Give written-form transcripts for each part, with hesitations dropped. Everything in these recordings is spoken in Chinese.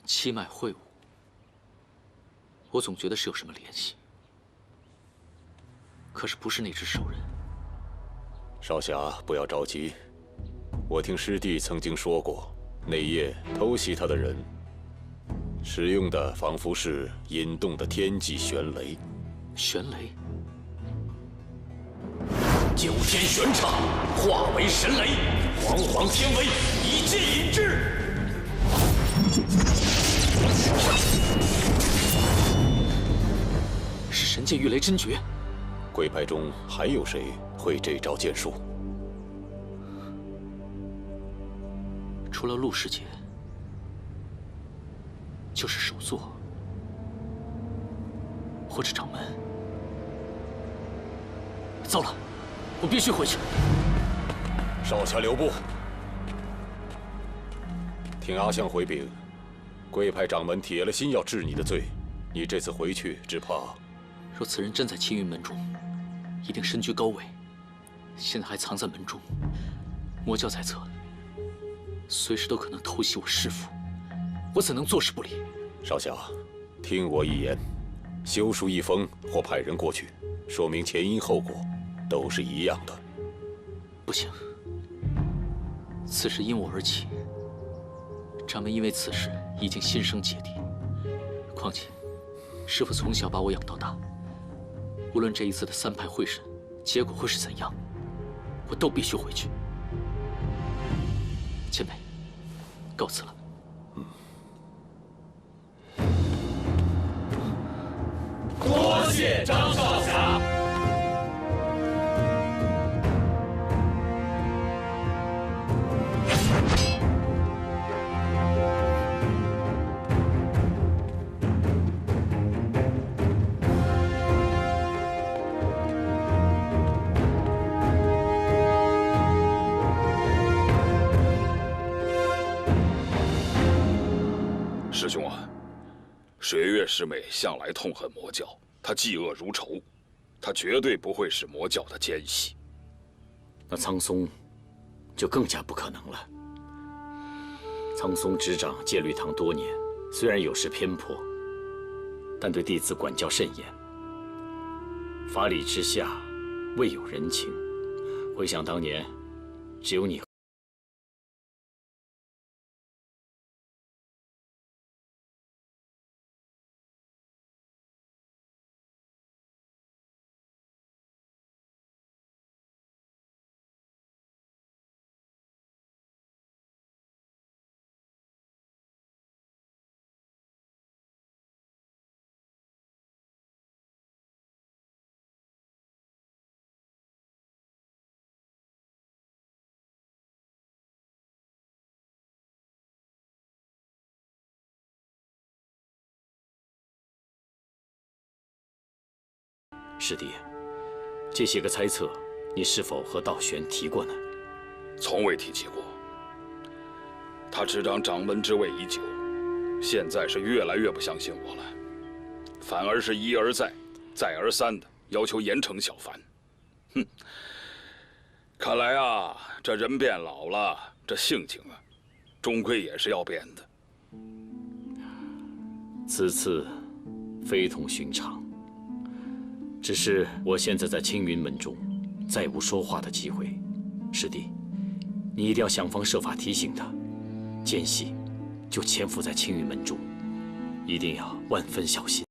七脉会晤，我总觉得是有什么联系，可是不是那只兽人。少侠，不要着急。我听师弟曾经说过，那夜偷袭他的人，使用的仿佛是引动的天际玄雷。玄雷。 九天玄刹化为神雷，煌煌天威，以剑引之。是神剑御雷真诀。贵派中还有谁会这招剑术？除了陆师姐，就是首座，或者掌门。糟了！ 我必须回去。少侠留步。听阿相回禀，贵派掌门铁了心要治你的罪，你这次回去只怕……若此人真在青云门中，一定身居高位，现在还藏在门中，魔教在侧，随时都可能偷袭我师父，我怎能坐视不理？少侠，听我一言，修书一封或派人过去，说明前因后果。 都是一样的。不行，此事因我而起，掌门因为此事已经心生芥蒂。况且，师父从小把我养到大，无论这一次的三派会审结果会是怎样，我都必须回去。前辈，告辞了。多谢张少侠。 师兄啊，水月师妹向来痛恨魔教，她嫉恶如仇，她绝对不会是魔教的奸细。那苍松就更加不可能了。苍松执掌戒律堂多年，虽然有时偏颇，但对弟子管教甚严。法理之下，未有人情。回想当年，只有你。师弟，这些个猜测，你是否和道玄提过呢？从未提起过。他执掌掌门之位已久，现在是越来越不相信我了，反而是一而再、再而三的要求严惩小凡。哼，看来啊，这人变老了，这性情啊，终归也是要变的。此次非同寻常。 只是我现在在青云门中，再无说话的机会。师弟，你一定要想方设法提醒他，奸细就潜伏在青云门中，一定要万分小心。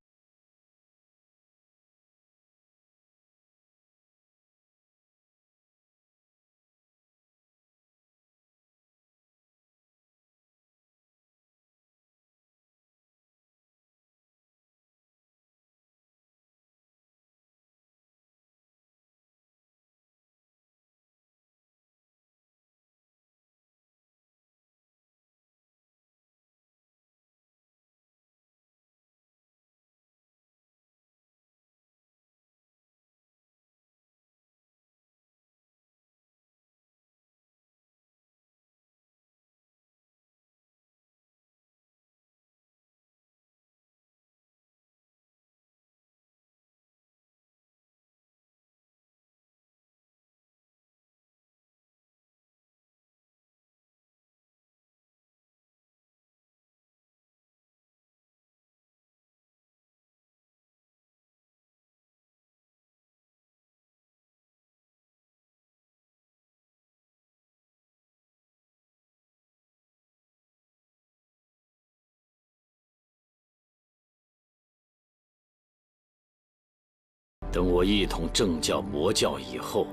等我一统正教魔教以后，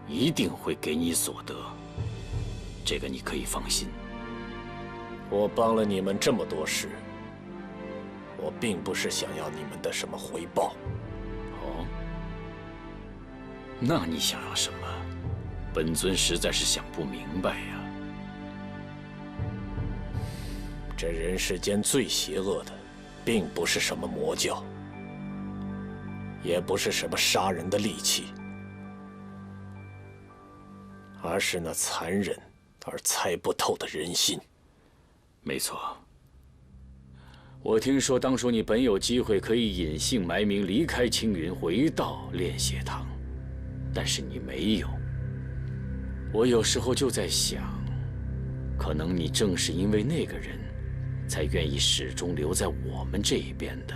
一定会给你所得，这个你可以放心。我帮了你们这么多事，我并不是想要你们的什么回报。哦，那你想要什么？本尊实在是想不明白呀。这人世间最邪恶的，并不是什么魔教，也不是什么杀人的利器，而是那残忍而猜不透的人心。没错，我听说当初你本有机会可以隐姓埋名离开青云，回到炼血堂，但是你没有。我有时候就在想，可能你正是因为那个人，才愿意始终留在我们这一边的。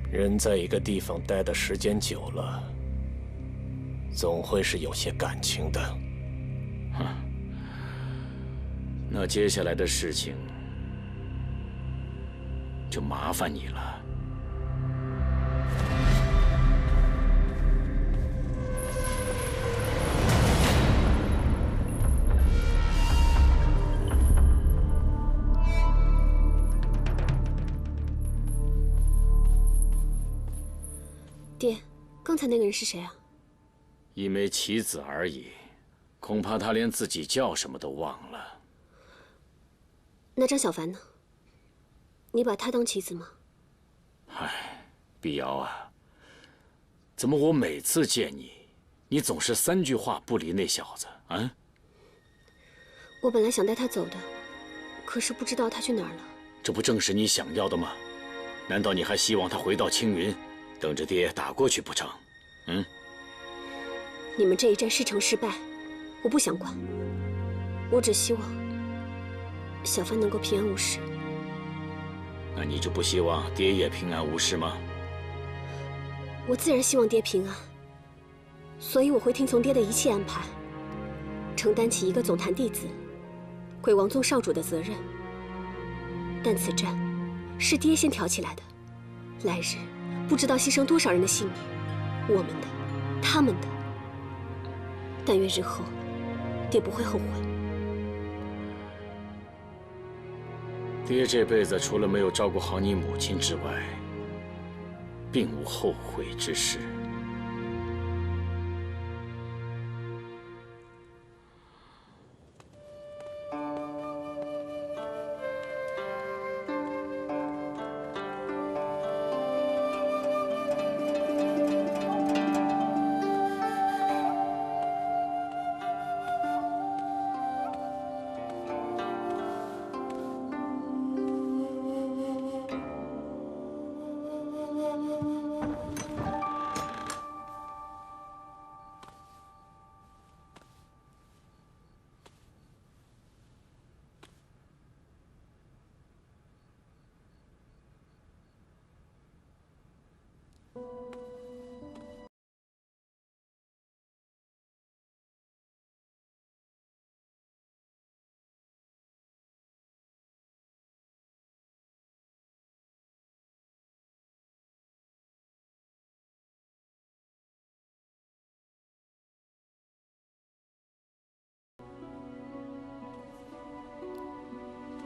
人在一个地方待的时间久了，总会是有些感情的。那接下来的事情就麻烦你了。爹，刚才那个人是谁啊？一枚棋子而已，恐怕他连自己叫什么都忘了。那张小凡呢？你把他当棋子吗？唉，碧瑶啊，怎么我每次见你，你总是3句话不离那小子啊？我本来想带他走的，可是不知道他去哪儿了。这不正是你想要的吗？难道你还希望他回到青云，等着爹打过去不成？嗯？你们这一战是成是败，我不想管。我只希望小帆能够平安无事。那你就不希望爹也平安无事吗？我自然希望爹平安，所以我会听从爹的一切安排，承担起一个总坛弟子、鬼王宗少主的责任。但此战是爹先挑起来的，来日不知道牺牲多少人的性命，我们的，他们的。但愿日后爹不会后悔。爹这辈子除了没有照顾好你母亲之外，并无后悔之事。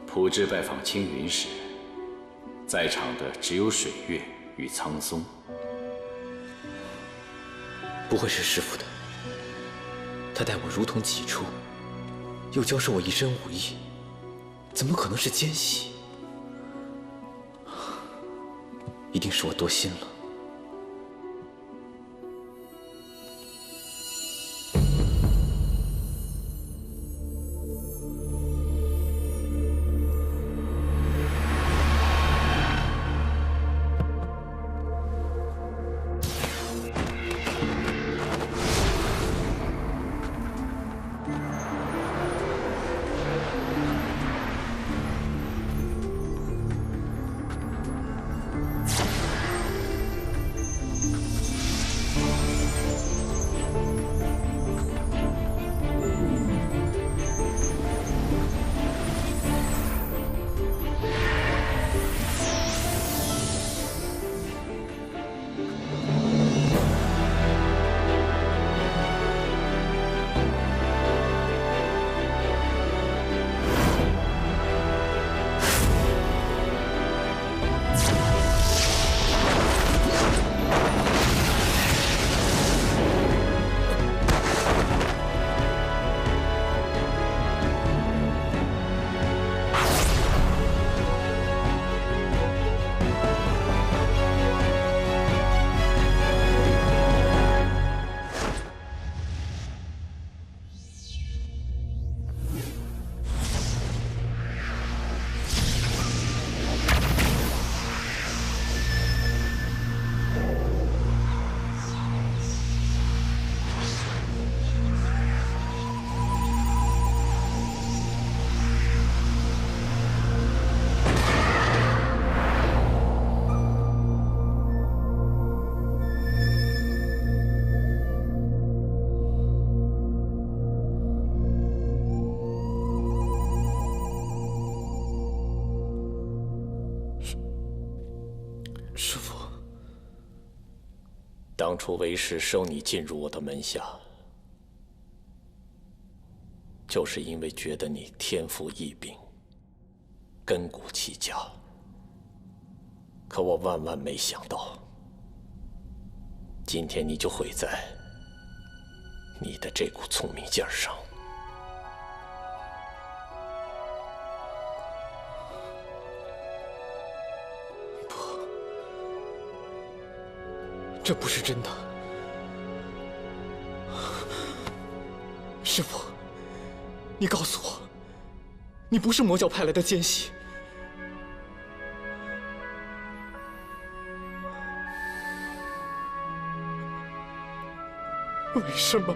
普智拜访青云时，在场的只有水月与苍松。不会是师父的，他待我如同己出，又教授我一身武艺，怎么可能是奸细？一定是我多心了。当初为师收你进入我的门下，就是因为觉得你天赋异禀，根骨齐家。可我万万没想到，今天你就毁在你的这股聪明劲儿上。这不是真的，师父，你告诉我，你不是魔教派来的奸细。为什么？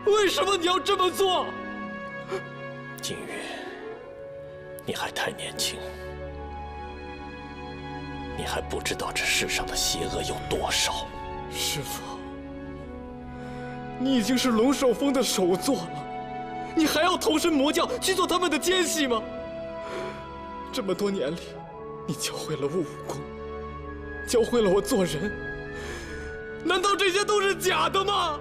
为什么你要这么做？景宇，你还太年轻。你还不知道这世上的邪恶有多少。师父，你已经是龙首峰的首座了，你还要投身魔教去做他们的奸细吗？这么多年里，你教会了我武功，教会了我做人，难道这些都是假的吗？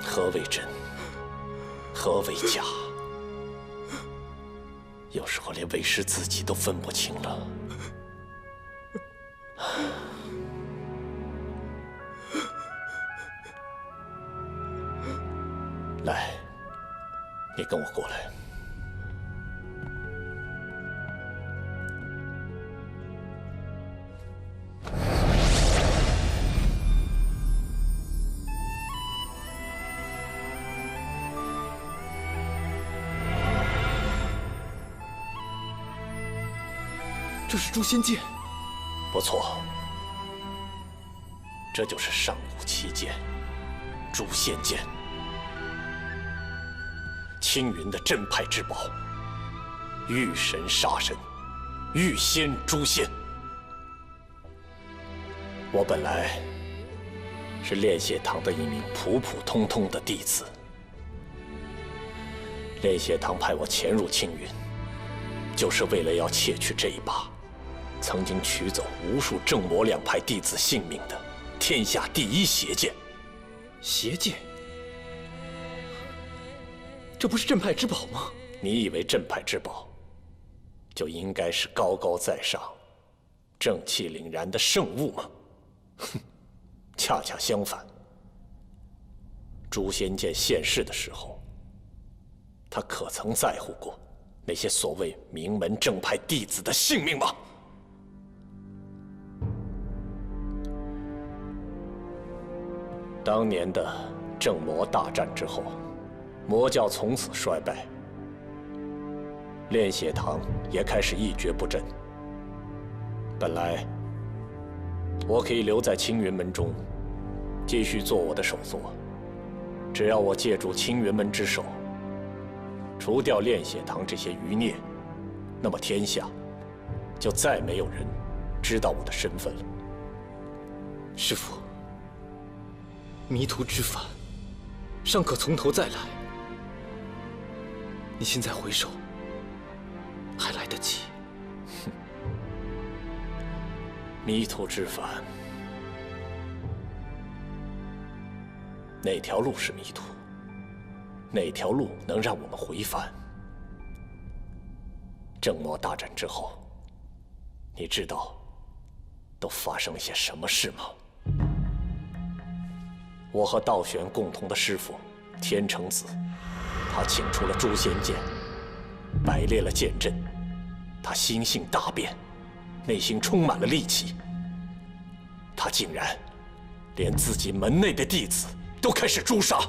何为真？何为假？有时候连为师自己都分不清了。来，你跟我过来。这是诛仙剑，不错，这就是上古奇剑——诛仙剑，青云的镇派之宝，遇神杀神，遇仙诛仙。我本来是炼血堂的一名普普通通的弟子，炼血堂派我潜入青云，就是为了要窃取这一把曾经取走无数正魔两派弟子性命的天下第一邪剑。邪剑？这不是镇派之宝吗？你以为镇派之宝就应该是高高在上、正气凛然的圣物吗？哼，恰恰相反。诛仙剑现世的时候，他可曾在乎过那些所谓名门正派弟子的性命吗？当年的正魔大战之后，魔教从此衰败，炼血堂也开始一蹶不振。本来我可以留在青云门中，继续做我的首座。只要我借助青云门之手，除掉炼血堂这些余孽，那么天下就再没有人知道我的身份了。师父，迷途知返，尚可从头再来。你现在回首，还来得及。迷途知返，哪条路是迷途？哪条路能让我们回返？正魔大战之后，你知道都发生了些什么事吗？我和道玄共同的师父天成子，他请出了诛仙剑，摆列了剑阵，他心性大变，内心充满了戾气。他竟然连自己门内的弟子都开始诛杀。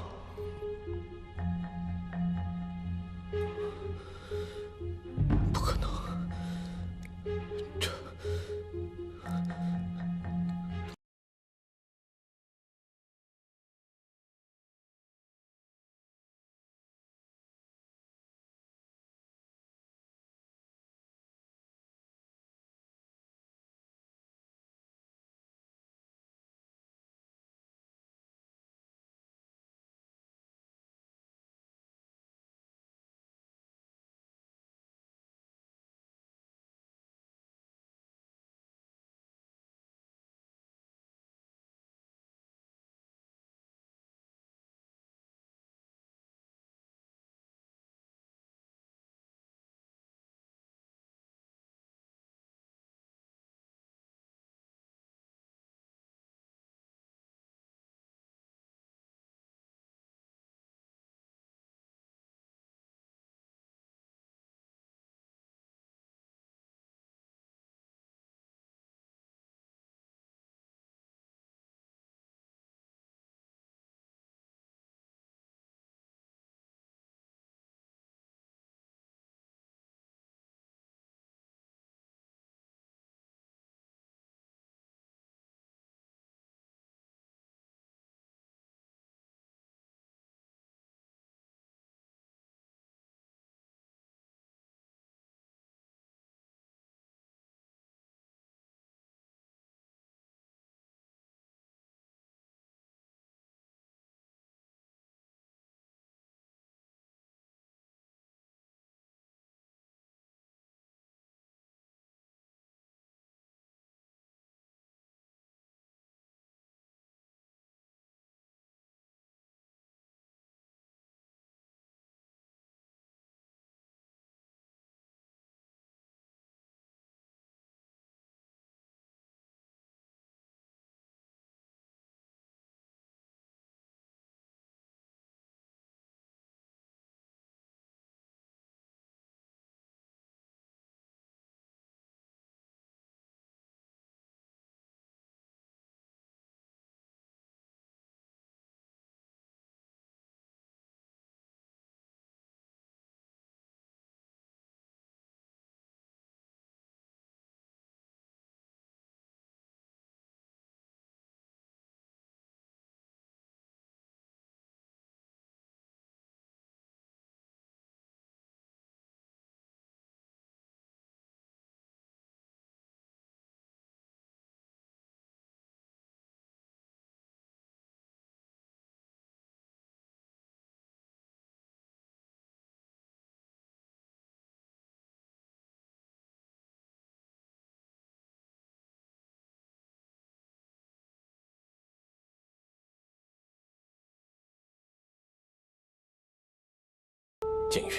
景宇，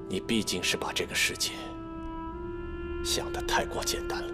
你毕竟是把这个世界想得太过简单了。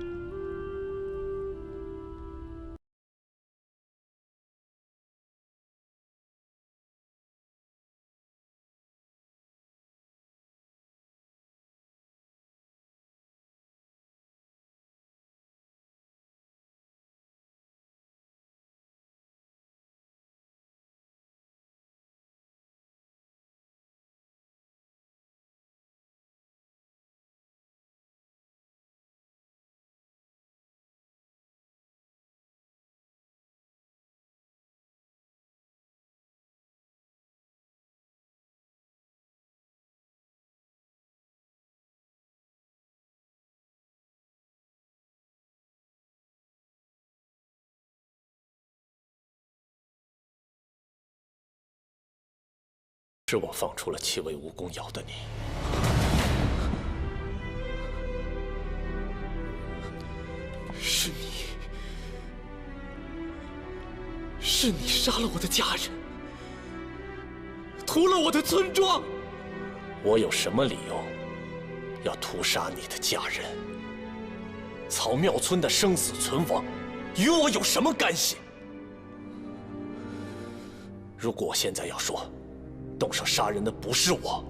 是我放出了7位蜈蚣咬的你。是你杀了我的家人，屠了我的村庄。我有什么理由要屠杀你的家人？曹庙村的生死存亡，与我有什么干系？如果我现在要说，动手杀人的不是我，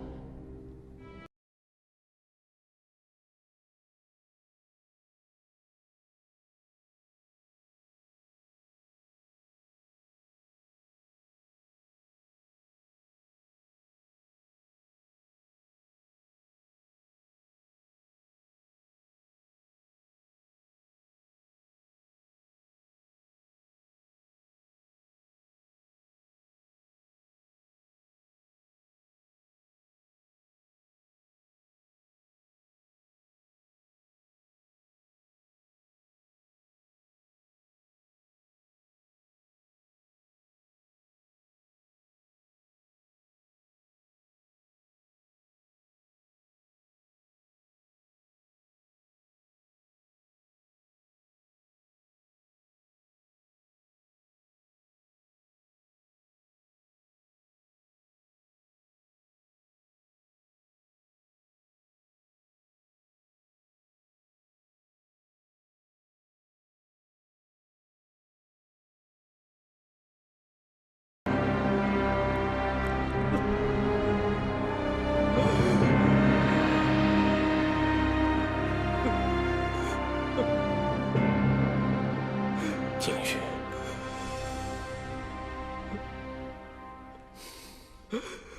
景宇，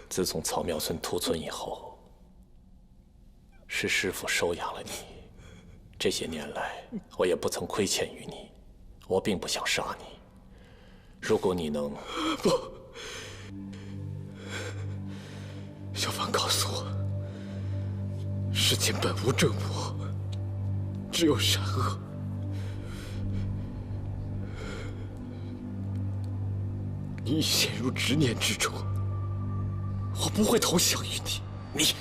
自从曹庙村屠村以后，是师父收养了你。这些年来，我也不曾亏欠于你。我并不想杀你。如果你能……不，小凡告诉我，世间本无正我，只有善恶。你已陷入执念之中，我不会投降于你。你。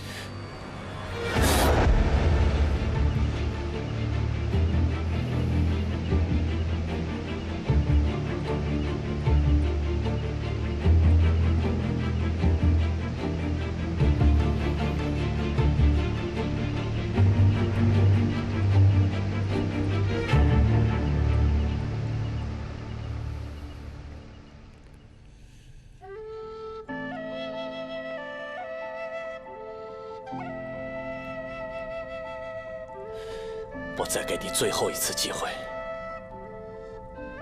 我再给你最后一次机会，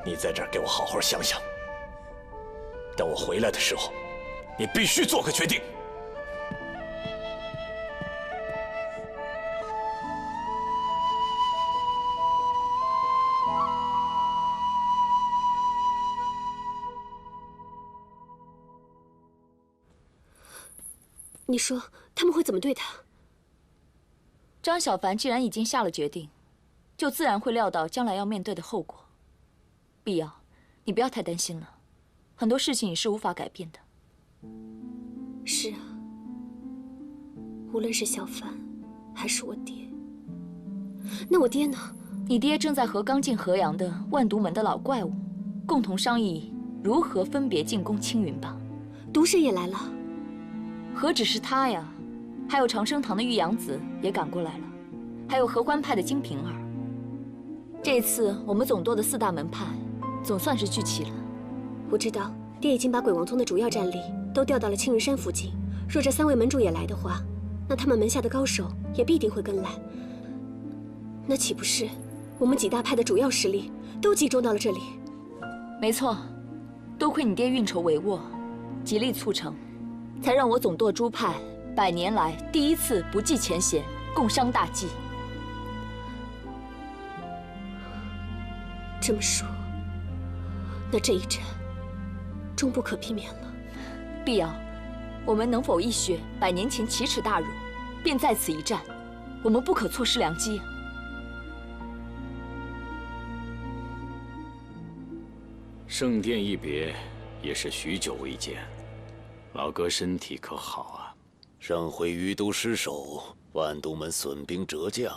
你在这儿给我好好想想。等我回来的时候，你必须做个决定。你说他们会怎么对他？张小凡既然已经下了决定，就自然会料到将来要面对的后果。碧瑶，你不要太担心了，很多事情你是无法改变的。是啊，无论是小凡，还是我爹，那我爹呢？你爹正在和刚进河阳的万毒门的老怪物共同商议如何分别进攻青云吧。毒神也来了。何止是他呀，还有长生堂的玉阳子也赶过来了，还有合欢派的金瓶儿。这次我们总舵的4大门派，总算是聚齐了。我知道爹已经把鬼王宗的主要战力都调到了青云山附近。若这3位门主也来的话，那他们门下的高手也必定会跟来。那岂不是我们几大派的主要实力都集中到了这里？没错，多亏你爹运筹帷幄，极力促成，才让我总舵诸派100年来第一次不计前嫌，共商大计。这么说，那这一战终不可避免了。碧瑶，我们能否一雪100年前奇耻大辱，便在此一战？我们不可错失良机。圣殿一别，也是许久未见，老哥身体可好啊？上回余都失守，万都门损兵折将，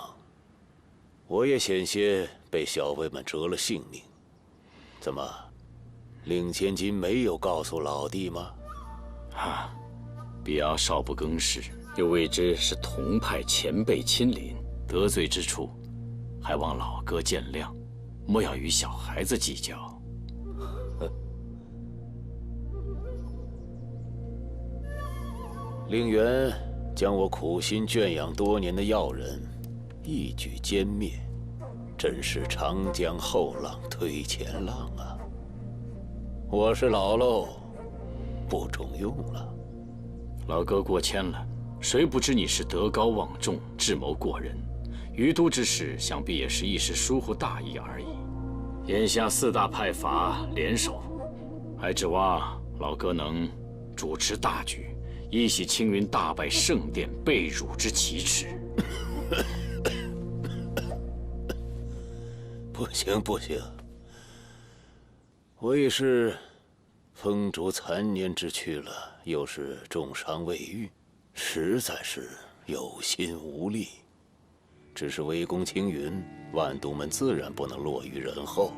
我也险些被校尉们折了性命。怎么，令千金没有告诉老弟吗？啊，碧瑶少不更事，又未知是同派前辈亲临，得罪之处，还望老哥见谅，莫要与小孩子计较。令媛将我苦心圈养多年的药人一举歼灭，真是长江后浪推前浪啊！我是老喽，不中用了。老哥过谦了，谁不知你是德高望重，智谋过人？余都之事，想必也是一时疏忽大意而已。眼下4大派阀联手，还指望老哥能主持大局，一洗青云大败圣殿被辱之奇耻。不行不行，我已是风烛残年之躯了，又是重伤未愈，实在是有心无力。只是围攻青云，万都门自然不能落于人后，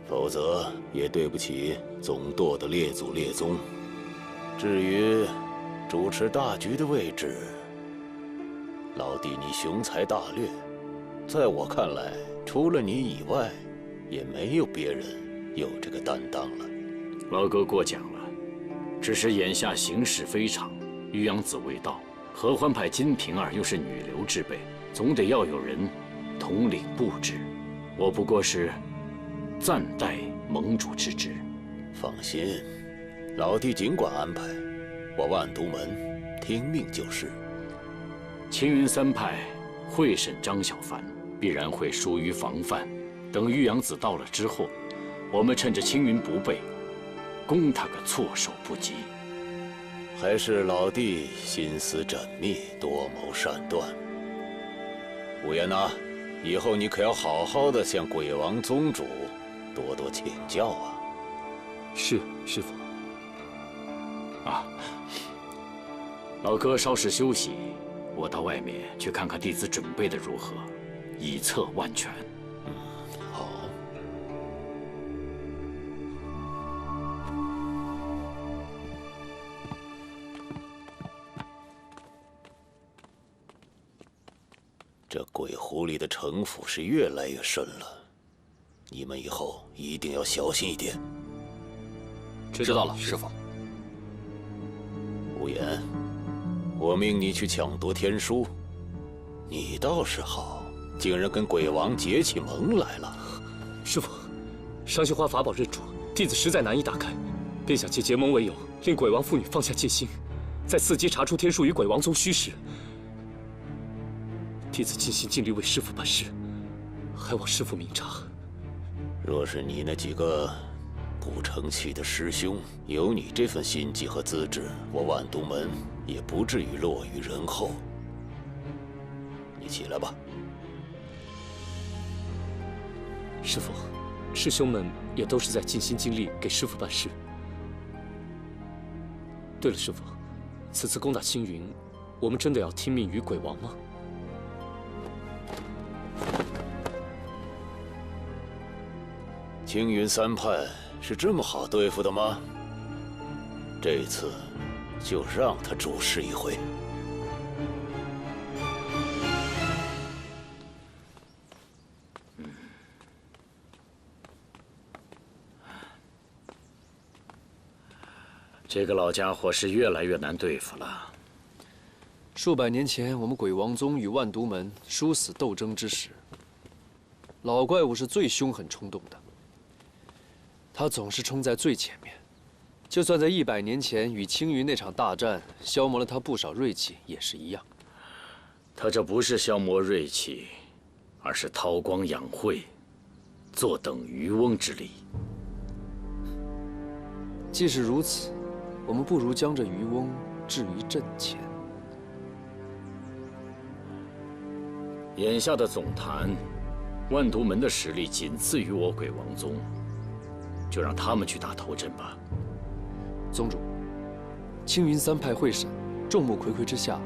否则也对不起总舵的列祖列宗。至于主持大局的位置，老弟你雄才大略，在我看来，除了你以外，也没有别人有这个担当了。老哥过奖了，只是眼下形势非常，玉阳子未到，合欢派金瓶儿又是女流之辈，总得要有人统领布置。我不过是暂代盟主之职。放心，老弟尽管安排，我万都门听命就是。青云3派会审张小凡，必然会疏于防范。等玉阳子到了之后，我们趁着青云不备，攻他个措手不及。还是老弟心思缜密，多谋善断。无言呐，以后你可要好好的向鬼王宗主多多请教啊。是，师父。啊，老哥稍事休息，我到外面去看看弟子准备的如何，以策万全。好。这鬼狐狸的城府是越来越深了，你们以后一定要小心一点。知道了，师父。无言，我命你去抢夺天书，你倒是好，竟然跟鬼王结起盟来了。师父，伤心花法宝认主，弟子实在难以打开，便想借结盟为由，令鬼王父女放下戒心，再伺机查出天书与鬼王宗虚实。弟子尽心尽力为师父办事，还望师父明察。若是你那几个不成器的师兄有你这份心计和资质，我万都门也不至于落于人后。你起来吧。师父，师兄们也都是在尽心尽力给师父办事。对了，师父，此次攻打青云，我们真的要听命于鬼王吗？青云3派是这么好对付的吗？这一次，就让他主事一回。这个老家伙是越来越难对付了。数百年前，我们鬼王宗与万毒门殊死斗争之时，老怪物是最凶狠冲动的。他总是冲在最前面，就算在100年前与青云那场大战消磨了他不少锐气，也是一样。他这不是消磨锐气，而是韬光养晦，坐等渔翁之利。既是如此，我们不如将这渔翁置于阵前。眼下的总坛，万毒门的实力仅次于我鬼王宗，就让他们去打头阵吧。宗主，青云3派会审，众目睽睽之下，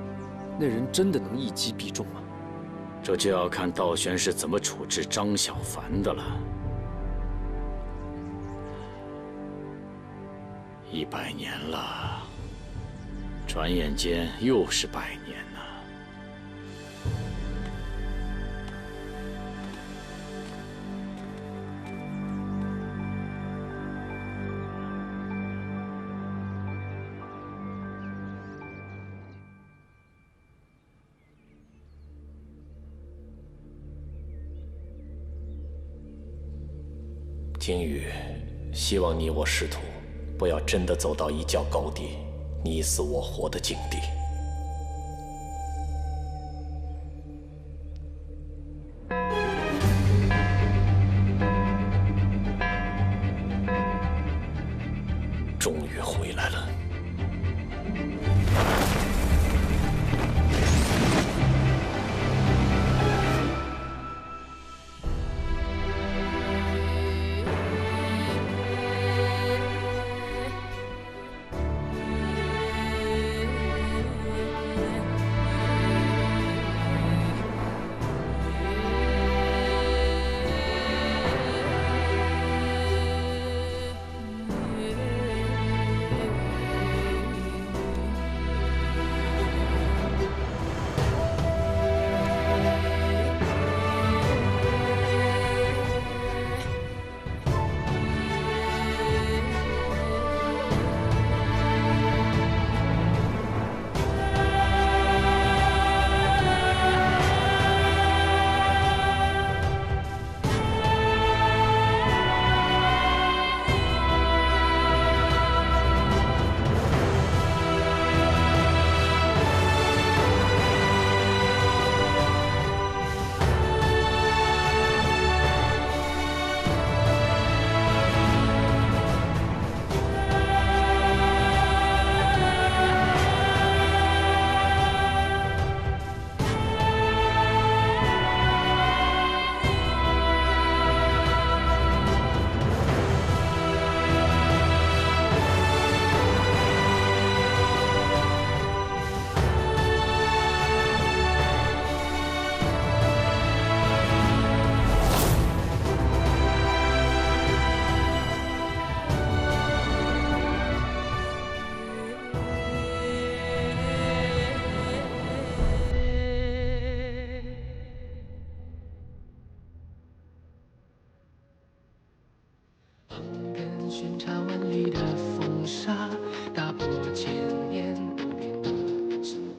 那人真的能一击必中吗？这就要看道玄是怎么处置张小凡的了。100年了，转眼间又是100年呢。金羽，希望你我师徒不要真的走到一较高低、你死我活的境地。终于回来了。巡查万里的风沙，打破千年不变的生活。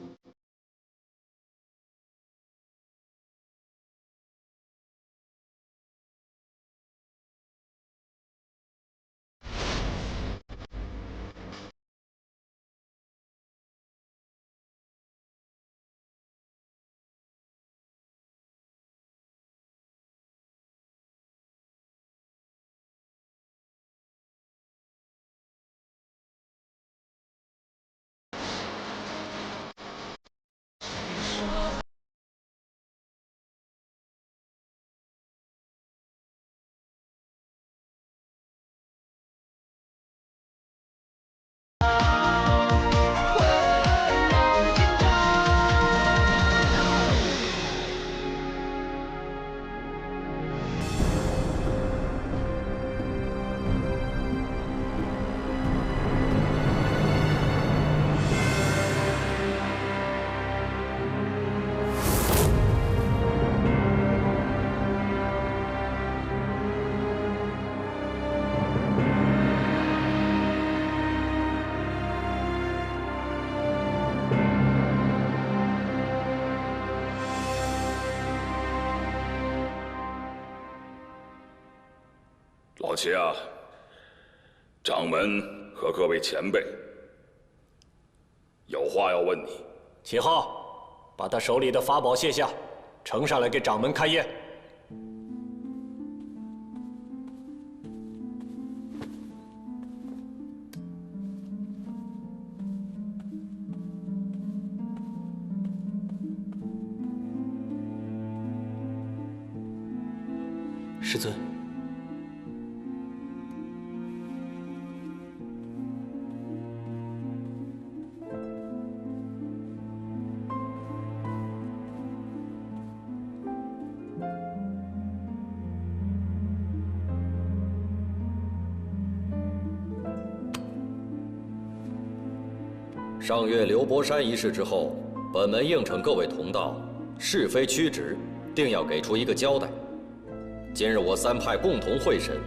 老齐啊，掌门和各位前辈有话要问你。启浩，把他手里的法宝卸下，呈上来给掌门开验。师尊，上月刘伯山一事之后，本门应承各位同道，是非曲直，定要给出一个交代。今日我三派共同会审，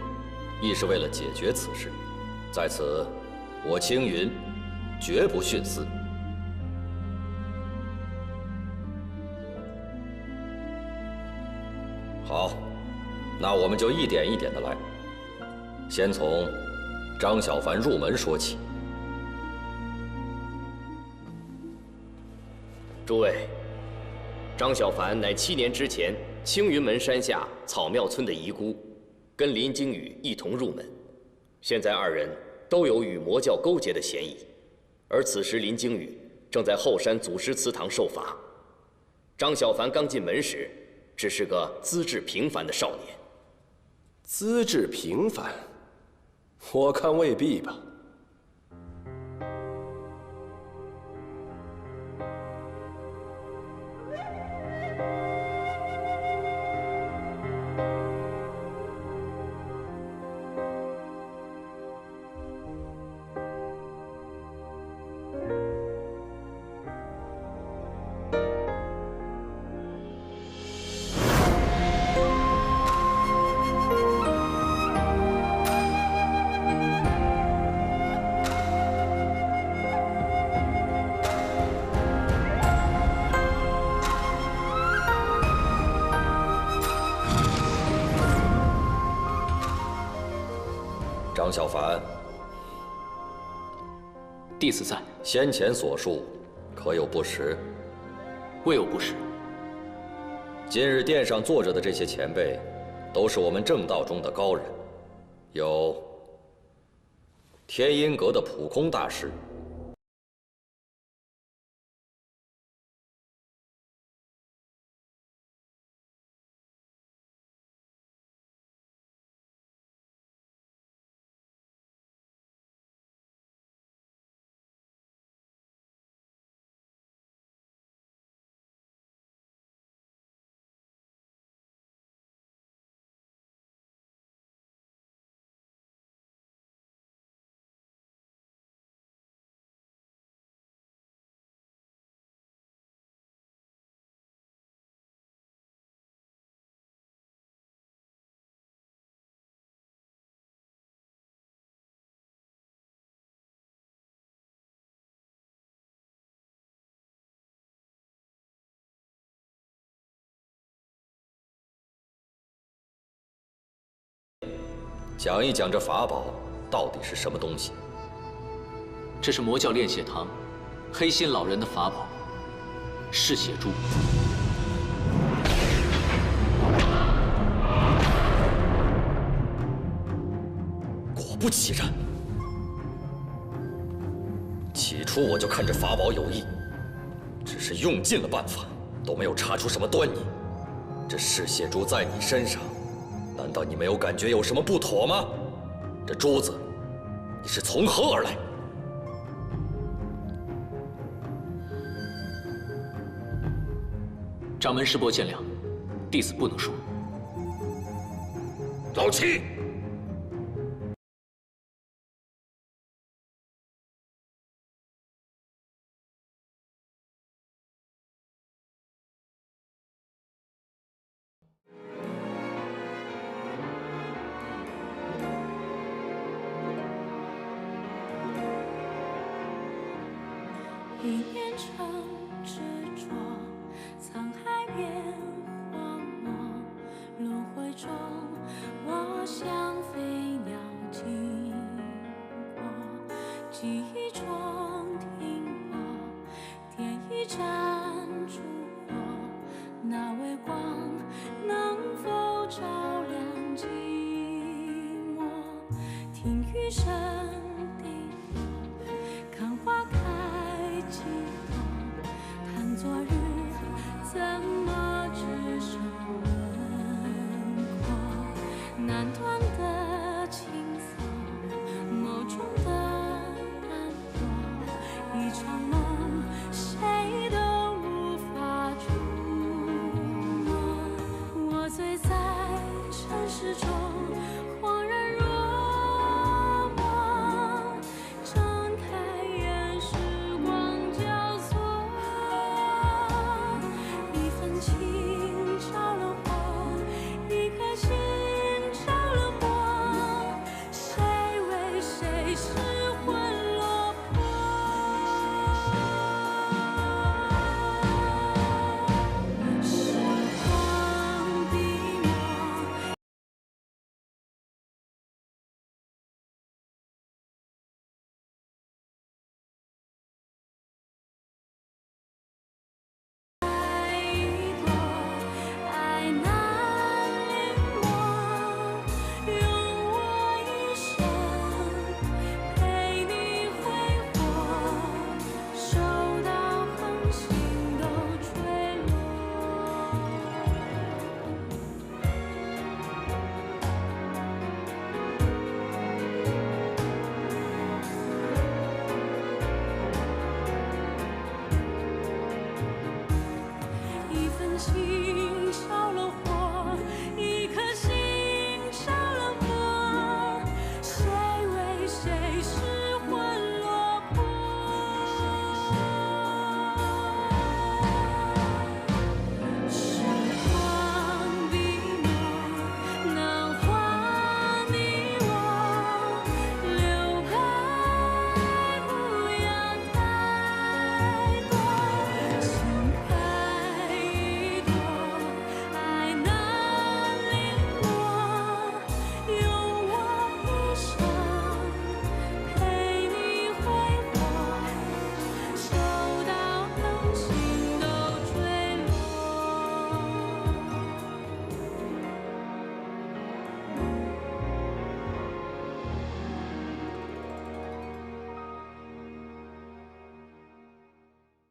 亦是为了解决此事。在此，我青云绝不徇私。好，那我们就一点一点的来，先从张小凡入门说起。诸位，张小凡乃7年之前青云门山下草庙村的遗孤，跟林惊羽一同入门。现在二人都有与魔教勾结的嫌疑，而此时林惊羽正在后山祖师祠堂受罚。张小凡刚进门时，只是个资质平凡的少年。资质平凡，我看未必吧。张小凡，弟子在。先前所述，可有不实？未有不实。今日殿上坐着的这些前辈，都是我们正道中的高人，有天音阁的普空大师，讲一讲这法宝到底是什么东西。这是魔教炼血堂黑心老人的法宝——噬血珠。果不其然，起初我就看这法宝有异，只是用尽了办法，都没有查出什么端倪。这噬血珠在你身上，难道你没有感觉有什么不妥吗？这珠子，你是从何而来？掌门师伯见谅，弟子不能说。老七，一念成执着，沧海变荒漠，轮回中，我想飞。记忆中停泊，天一盏烛火，那微光能否照亮寂寞？听雨声滴